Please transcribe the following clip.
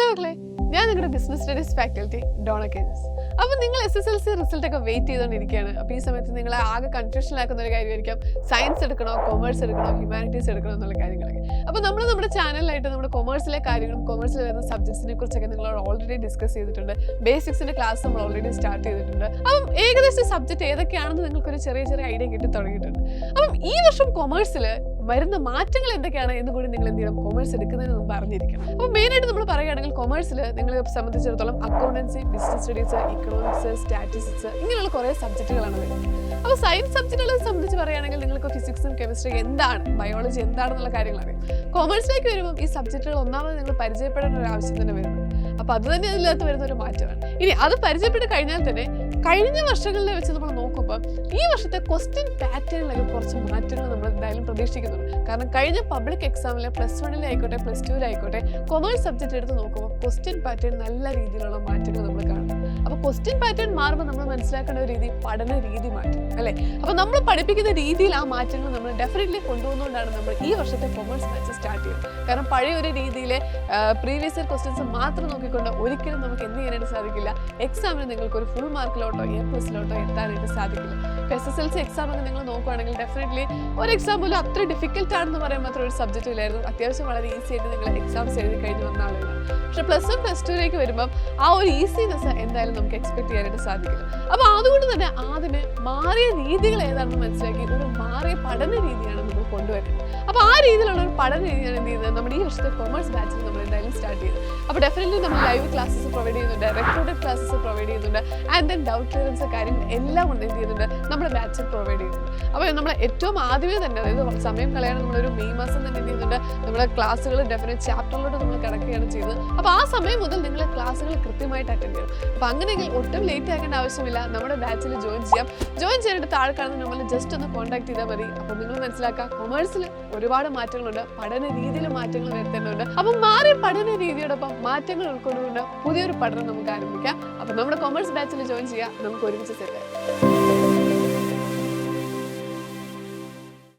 മക്കളെ, ഞാൻ നിങ്ങളുടെ business studies faculty Dona Kages. അപ്പോൾ നിങ്ങൾ SSLC റിസൾട്ട് ഒക്കെ വെയിറ്റ് ചെയ്തുകൊണ്ടിരിക്കുകയാണ്. അപ്പോൾ ഈ സമയത്ത് നിങ്ങളെ ആകെ കൺഫ്യൂഷനിലാക്കുന്ന ഒരു കാര്യമായിരിക്കാം സയൻസ് എടുക്കണോ, കൊമേഴ്സ് എടുക്കണോ, ഹ്യൂമാനിറ്റീസ് എടുക്കണോ എന്നുള്ള കാര്യങ്ങളൊക്കെ. അപ്പോൾ നമ്മുടെ ചാനലിലായിട്ട് നമ്മുടെ കൊമേഴ്സിലെ കാര്യങ്ങളും കൊമേഴ്സിൽ വരുന്ന സബ്ജക്ട്സിനെ കുറിച്ചൊക്കെ നിങ്ങളോട് ഓൾറെഡി ഡിസ്കസ് ചെയ്തിട്ടുണ്ട്. ബേസിക്സിന്റെ ക്ലാസ് നമ്മൾ ഓൾറെഡി സ്റ്റാർട്ട് ചെയ്തിട്ടുണ്ട്. അപ്പം ഏകദേശം സബ്ജക്ട് ഏതൊക്കെയാണെന്ന് നിങ്ങൾക്കൊരു ചെറിയ ഐഡിയ കിട്ടി തുടങ്ങിയിട്ടുണ്ട്. അപ്പം ഈ വർഷം കൊമേഴ്സിൽ വരുന്ന മാറ്റങ്ങൾ എന്തൊക്കെയാണ് എന്ന് കൂടി നിങ്ങൾ എന്ത് ചെയ്യണം, കൊമേഴ്സ് എടുക്കുന്നതിന് മുമ്പ് അറിഞ്ഞിരിക്കണം. അപ്പോൾ മെയിനായിട്ട് നമ്മൾ പറയുകയാണെങ്കിൽ കൊമേഴ്സിൽ നിങ്ങളെ സംബന്ധിച്ചിടത്തോളം accountancy, business studies, economics, statistics ഇങ്ങനെയുള്ള കുറേ സബ്ജക്റ്റുകളാണ് വരുന്നത്. അപ്പോൾ സയൻസ് സബ്ജക്റ്റുകളെ സംബന്ധിച്ച് പറയുകയാണെങ്കിൽ നിങ്ങൾക്ക് ഫിസിക്സും കെമിസ്ട്രി എന്താണ്, ബയോളജി എന്താണെന്നുള്ള കാര്യങ്ങളാണ്. കൊമേഴ്സിലേക്ക് വരുമ്പോൾ ഈ സബ്ജക്റ്റുകൾ ഒന്നാമത് നിങ്ങൾ പരിചയപ്പെടേണ്ട ഒരു ആവശ്യം തന്നെ വരുന്നത്. അപ്പോൾ അത് തന്നെ അതിനകത്ത് വരുന്ന ഒരു മാറ്റമാണ്. ഇനി അത് പരിചയപ്പെട്ട് കഴിഞ്ഞാൽ തന്നെ കഴിഞ്ഞ വർഷങ്ങളിലെ വെച്ച് നമ്മൾ നോക്കുമ്പോൾ ഈ വർഷത്തെ ക്വസ്റ്റ്യൻ പാറ്റേണിലൊക്കെ കുറച്ച് മാറ്റങ്ങൾ നമ്മൾ എന്തായാലും പ്രതീക്ഷിക്കുന്നുണ്ട്. കാരണം കഴിഞ്ഞ പബ്ലിക് എക്സാമിൽ +1 ആയിക്കോട്ടെ +2 ആയിക്കോട്ടെ കൊമേഴ്സ് സബ്ജക്റ്റ് എടുത്ത് നോക്കുമ്പോൾ ക്വസ്റ്റ്യൻ പാറ്റേൺ നല്ല രീതിയിലുള്ള മാറ്റങ്ങൾ നമ്മൾ കാണും. അപ്പോൾ ക്വസ്റ്റ്യൻ പാറ്റേൺ മാറുമ്പോൾ നമ്മൾ മനസ്സിലാക്കേണ്ട ഒരു രീതി, പഠന രീതി മാറ്റും അല്ലേ. അപ്പോൾ നമ്മൾ പഠിപ്പിക്കുന്ന രീതിയിൽ ആ മാറ്റങ്ങൾ നമ്മൾ ഡെഫിനറ്റ്ലി കൊണ്ടുപോകുന്നതുകൊണ്ടാണ് നമ്മൾ ഈ വർഷത്തെ കൊമേഴ്സ് ബാച്ച് സ്റ്റാർട്ട് ചെയ്യുന്നത്. കാരണം പഴയ ഒരു രീതിയിലെ പ്രീവിയസ് ഇയർ ക്വസ്റ്റ്യൻസ് മാത്രം നോക്കിക്കൊണ്ട് ഒരിക്കലും നമുക്ക് എന്ത് ചെയ്യാനായിട്ട് സാധിക്കില്ല, എക്സാമിന് നിങ്ങൾക്ക് ഒരു ഫുൾ മാർക്കിലോട്ടോ A+ലോട്ടോ എത്താനായിട്ട് സാധിക്കില്ല. ഇപ്പോൾ SSLC എക്സാം ഒക്കെ നിങ്ങൾ നോക്കുകയാണെങ്കിൽ ഡെഫിനറ്റ്ലി ഒരു എക്സാം പോലും അത്ര ഡിഫിക്കൽട്ട് ആണെന്ന് പറയാൻ മാത്രം ഒരു സബ്ജക്റ്റ് ഇല്ലായിരുന്നു. അത്യാവശ്യം വളരെ ഈസി ആയിട്ട് നിങ്ങൾ എക്സാംസ് എഴുതി കഴിഞ്ഞ് വന്ന ആളുകളാണ്. പക്ഷേ +1 +2ലേക്ക് വരുമ്പം ആ ഒരു ഈസിനെസ് എന്തായാലും നമുക്ക് എക്സ്പെക്ട് ചെയ്യാനായിട്ട് സാധിക്കില്ല. അപ്പോൾ അതുകൊണ്ട് തന്നെ ആദ്യമേ മാറിയ രീതികൾ ഏതാണെന്ന് മനസ്സിലാക്കി ഒരു മാറിയ പഠന രീതിയാണ് നമ്മൾ കൊണ്ടുവരുന്നത്. അപ്പോൾ ആ രീതിയിലുള്ള ഒരു പഠന രീതിയാണ് എന്ത് ചെയ്യുന്നത്, നമ്മുടെ ഈ വർഷത്തെ കൊമേഴ്സ് ബാച്ചിൽ നമ്മൾ എന്തായാലും സ്റ്റാർട്ട് ചെയ്തത്. അപ്പോൾ ഡെഫിനറ്റ്ലി നമ്മൾ ലൈവ് ക്ലാസ്സസ് പ്രൊവൈഡ് ചെയ്യുന്നുണ്ട്, റെക്കോർഡഡ് ക്ലാസ്സസ് പ്രൊവൈഡ് ചെയ്യുന്നുണ്ട്, ആൻഡ് ദെൻ ഡൗട്ട് ക്ലിയറൻസ് കാര്യങ്ങൾ എല്ലാം കൊണ്ട് എന്ത് ചെയ്യുന്നുണ്ട്, നമ്മുടെ ബാച്ചിൽ പ്രൊവൈഡ് ചെയ്യുന്നുണ്ട്. അപ്പോൾ നമ്മൾ ഏറ്റവും ആദ്യമേ തന്നെ, അതായത് സമയം കളയാതെ നമ്മളൊരു മെയ് മാസം തന്നെ എന്ത് ചെയ്യുന്നുണ്ട്, നമ്മുടെ ക്ലാസ്സുകൾ ഡെഫിനറ്റ് ചാപ്റ്ററിലോട്ട് നമ്മൾ കിടക്കുകയാണ് ചെയ്തത്. അപ്പോൾ ആ സമയം മുതൽ നിങ്ങൾ ക്ലാസ്സുകൾ കൃത്യമായിട്ട് അറ്റൻഡ് ചെയ്യണം. അപ്പോൾ അങ്ങനെയെങ്കിൽ ഒട്ടും ലേറ്റ് ആക്കേണ്ട ആവശ്യമില്ല, നമ്മുടെ ബാച്ചിൽ ജോയിൻ ചെയ്യാം. ജോയിൻ ചെയ്യാനായിട്ട് താഴെ കാണുന്ന നമ്മൾ ജസ്റ്റ് ഒന്ന് കോൺടാക്ട് ചെയ്താൽ മതി. അപ്പോൾ നിങ്ങൾ മനസ്സിലാക്കുക, കൊമേഴ്സിൽ ഒരുപാട് മാറ്റങ്ങളുണ്ട്, പഠന രീതിയിൽ മാറ്റങ്ങൾ വരുത്തേണ്ടതുണ്ട്. അപ്പം മാറിയ പഠന രീതിയോടൊപ്പം മാറ്റങ്ങൾ ഉൾക്കൊണ്ടുകൊണ്ട് പുതിയൊരു പഠനം നമുക്ക് ആരംഭിക്കാം. അപ്പോൾ നമ്മുടെ കൊമേഴ്സ് ബാച്ചിൽ ജോയിൻ ചെയ്യാം, നമുക്ക് ഒരുമിച്ച് സെറ്റ്